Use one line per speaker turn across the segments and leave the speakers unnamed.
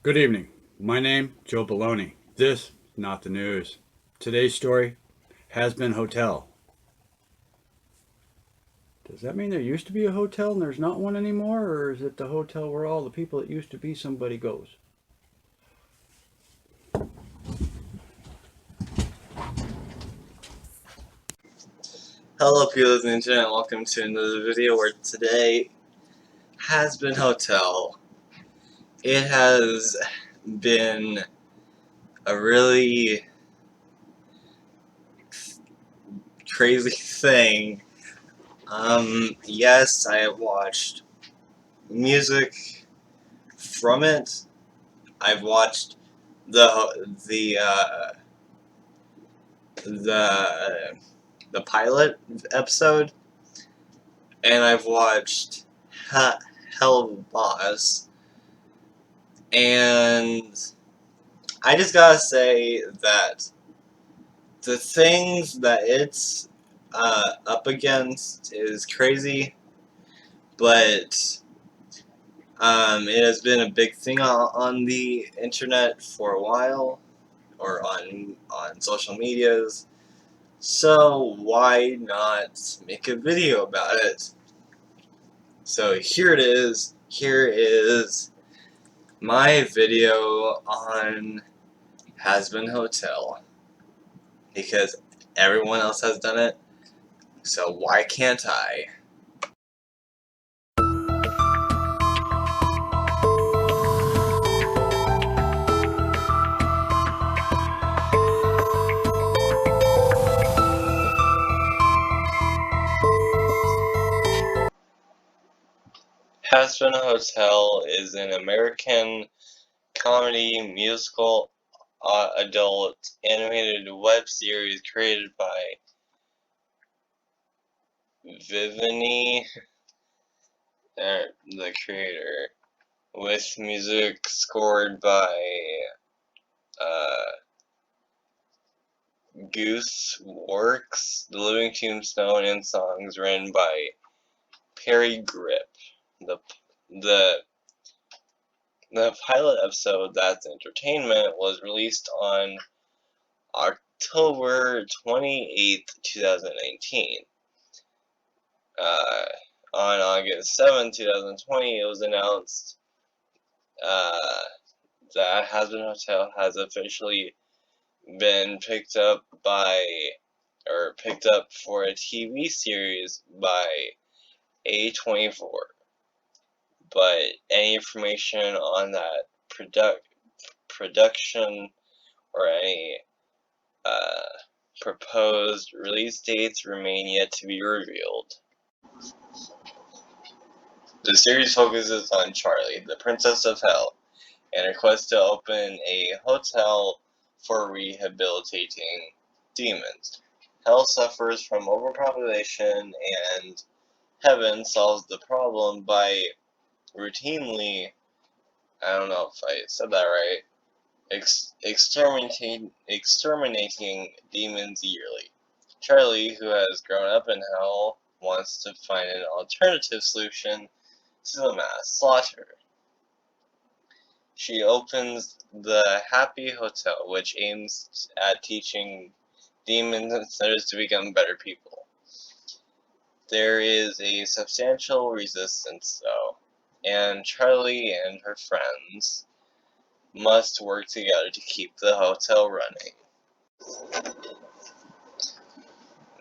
Good evening. My name, Joe Baloney. This, not the news. Today's story, Hazbin Hotel. Does that mean there used to be a hotel and there's not one anymore, or is it the hotel where all the people that used to be somebody goes?
Hello people of the internet, welcome to another video where today Hazbin Hotel. It has been a really crazy thing. Yes, I have watched music from it. I've watched the the the pilot episode, and I've watched Hell Boss, and I just gotta say that the things that it's up against is crazy, but it has been a big thing on the internet for a while, or on social medias. So why not make a video about it? So here it is. Here is my video on Hazbin Hotel, because everyone else has done it. So why can't I? Hazbin Hotel is an American comedy musical adult animated web series created by Vivini, the creator, with music scored by uh, Goose Works, The Living Tombstone, and songs written by Perry Grip. The the the pilot episode, That's Entertainment, was released on October 28th, 2019. Uh, on August 7th, 2020, it was announced uh, that Hazbin Hotel has officially been picked up for a TV series by A24. But any information on that production or any proposed release dates remain yet to be revealed. The series focuses on Charlie, the Princess of Hell, and her quest to open a hotel for rehabilitating demons. Hell suffers from overpopulation, and Heaven solves the problem by routinely, I don't know if I said that right, exterminating demons yearly. Charlie, who has grown up in Hell, wants to find an alternative solution to the mass slaughter. She opens the Happy Hotel, which aims at teaching demons and sinners to become better people. There is a substantial resistance, though, and Charlie and her friends must work together to keep the hotel running.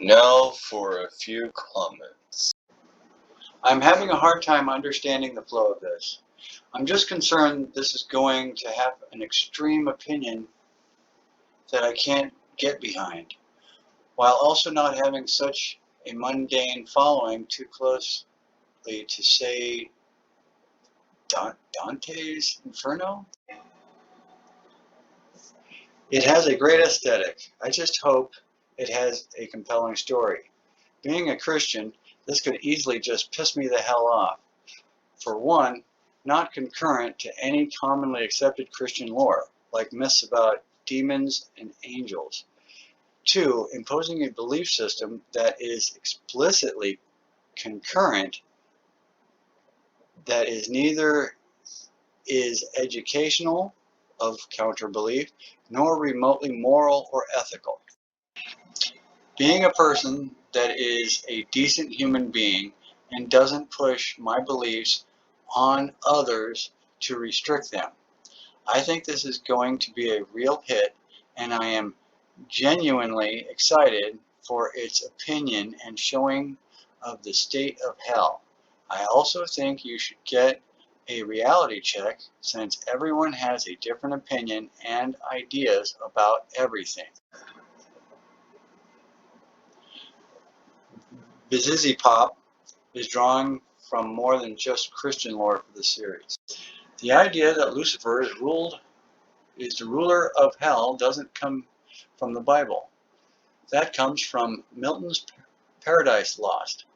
Now for a few comments.
I'm having a hard time understanding the flow of this. I'm just concerned this is going to have an extreme opinion that I can't get behind, while also not having such a mundane following too closely to say Dante's Inferno? It has a great aesthetic. I just hope it has a compelling story. Being a Christian, this could easily just piss me the hell off. For one, not concurrent to any commonly accepted Christian lore, like myths about demons and angels. Two, imposing a belief system that is explicitly concurrent, that is neither is educational of counter-belief, nor remotely moral or ethical. Being a person that is a decent human being and doesn't push my beliefs on others to restrict them. I think this is going to be a real hit, and I am genuinely excited for its opinion and showing of the state of hell. I also think you should get a reality check since everyone has a different opinion and ideas about everything. Bizizzy Pop is drawing from more than just Christian lore for the series. The idea that Lucifer is the ruler of hell doesn't come from the Bible. That comes from Milton's Paradise Lost.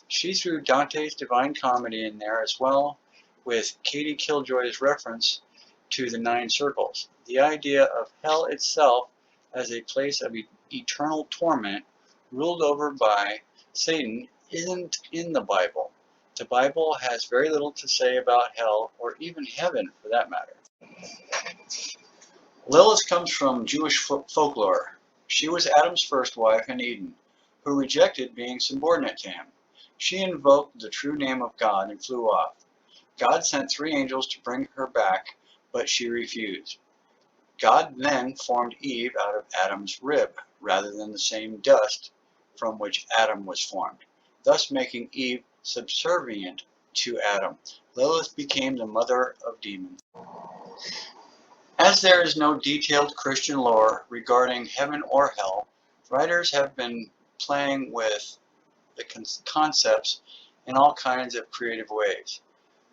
She threw Dante's Divine Comedy in there as well, with Katie Killjoy's reference to the Nine Circles. The idea of hell itself as a place of eternal torment ruled over by Satan isn't in the Bible. The Bible has very little to say about hell or even heaven for that matter. Lilith comes from Jewish folklore. She was Adam's first wife in Eden, who rejected being subordinate to him. She invoked the true name of God and flew off. God sent 3 angels to bring her back, but she refused. God then formed Eve out of Adam's rib, rather than the same dust from which Adam was formed, thus making Eve subservient to Adam. Lilith became the mother of demons. As there is no detailed Christian lore regarding heaven or hell, writers have been playing with the concepts in all kinds of creative ways.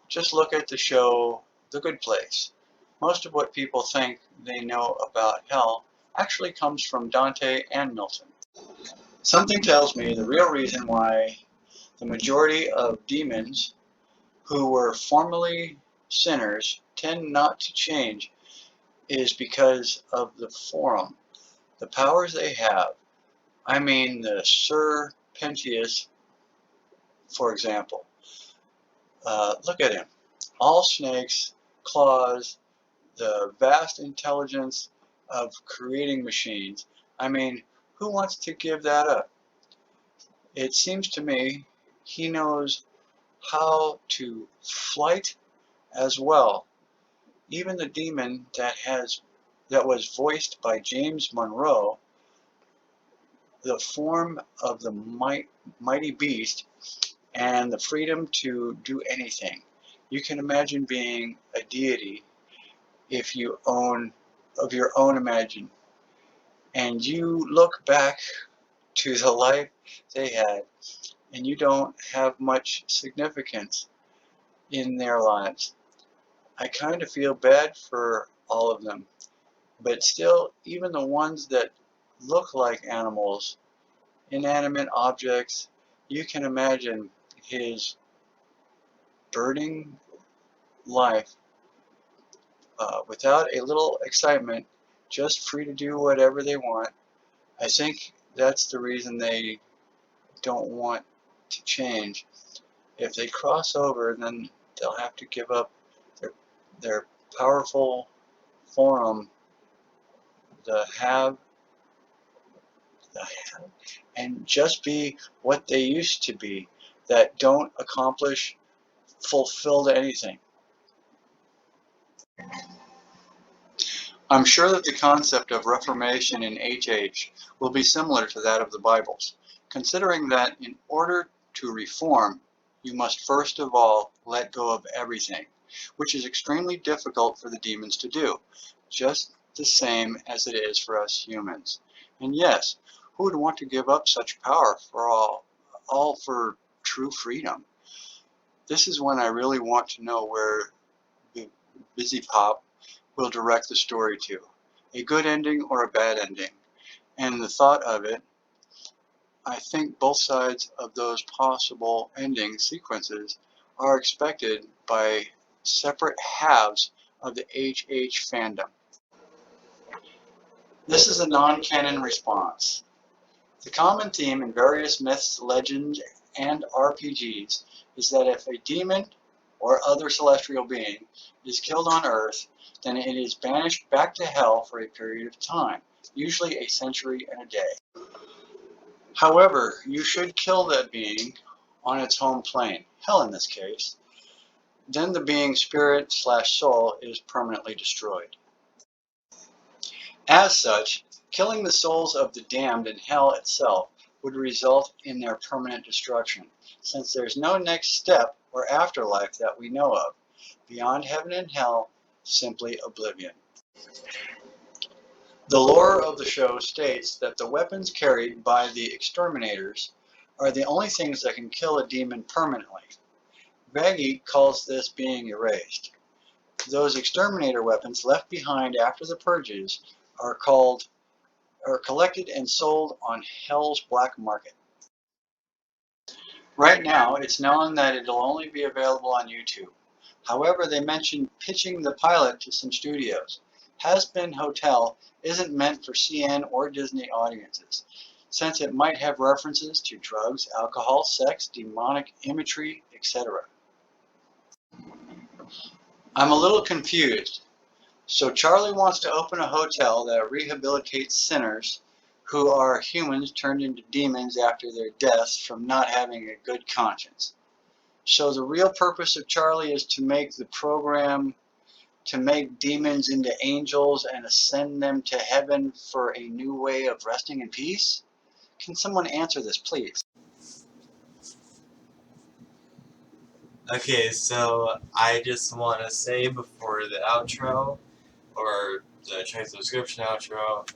Just look at the show The Good Place. Most of what people think they know about hell actually comes from Dante and Milton. Something tells me the real reason why the majority of demons who were formerly sinners tend not to change is because of the forum, the powers they have. I mean the Sir Pentius, for example. Look at him. All snakes, claws, the vast intelligence of creating machines. I mean, who wants to give that up? It seems to me he knows how to flight as well. Even the demon that was voiced by James Monroe, the form of the mighty beast, and the freedom to do anything. You can imagine being a deity if you own of your own imagine, and you look back to the life they had, and you don't have much significance in their lives. I kind of feel bad for all of them, but still, even the ones that look like animals, inanimate objects, you can imagine his burning life without a little excitement, just free to do whatever they want. I think that's the reason they don't want to change. If they cross over, then they'll have to give up their powerful forum, the have, and just be what they used to be, that don't accomplish, fulfill anything. I'm sure that the concept of reformation in HH will be similar to that of the Bibles, considering that in order to reform, you must first of all let go of everything, which is extremely difficult for the demons to do, just the same as it is for us humans. And yes, who would want to give up such power for all for true freedom? This is when I really want to know where the Busy Pop will direct the story to. A good ending or a bad ending. And the thought of it, I think both sides of those possible ending sequences are expected by separate halves of the HH fandom. This is a non-canon response. The common theme in various myths, legends, and RPGs is that if a demon or other celestial being is killed on earth, then it is banished back to hell for a period of time, usually a century and a day. However, you should kill that being on its home plane, hell in this case. Then the being's spirit/soul is permanently destroyed. As such, killing the souls of the damned in hell itself would result in their permanent destruction, since there's no next step or afterlife that we know of. Beyond heaven and hell, simply oblivion. The lore of the show states that the weapons carried by the exterminators are the only things that can kill a demon permanently. Vaggie calls this being erased. Those exterminator weapons left behind after the purges are collected and sold on Hell's black market. Right now, it's known that it'll only be available on YouTube. However, they mentioned pitching the pilot to some studios. Hazbin Hotel isn't meant for CN or Disney audiences, since it might have references to drugs, alcohol, sex, demonic imagery, etc. I'm a little confused. So Charlie wants to open a hotel that rehabilitates sinners who are humans turned into demons after their deaths from not having a good conscience. So the real purpose of Charlie is to make the program to make demons into angels and ascend them to heaven for a new way of resting in peace? Can someone answer this, please?
Okay, so I just want to say before the outro, or the transcription outro,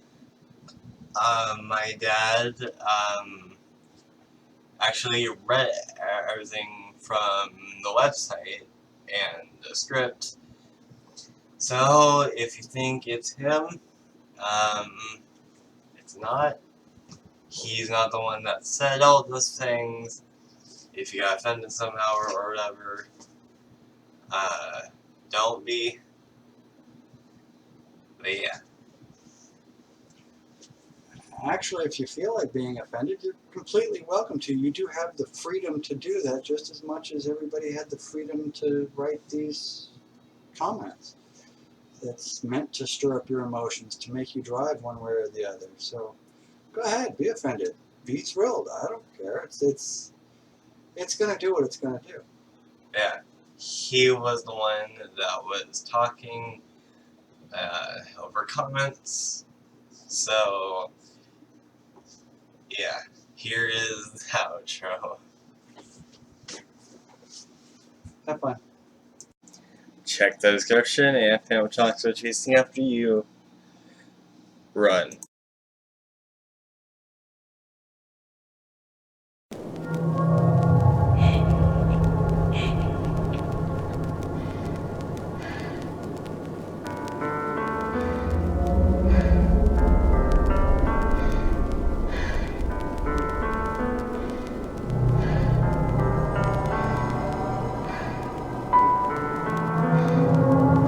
my dad actually read everything from the website and the script. So if you think it's him, it's not. He's not the one that said all those things. If you got offended somehow or whatever, don't be. But yeah.
Actually, if you feel like being offended, you're completely welcome to. You do have the freedom to do that just as much as everybody had the freedom to write these comments. It's meant to stir up your emotions, to make you drive one way or the other. So go ahead, be offended. Be thrilled. I don't care. It's going to do what it's going to do.
Yeah. He was the one that was talking over comments. So, yeah. Here is the outro.
Have fun.
Check the description and Phantom Talks are chasing after you. Run.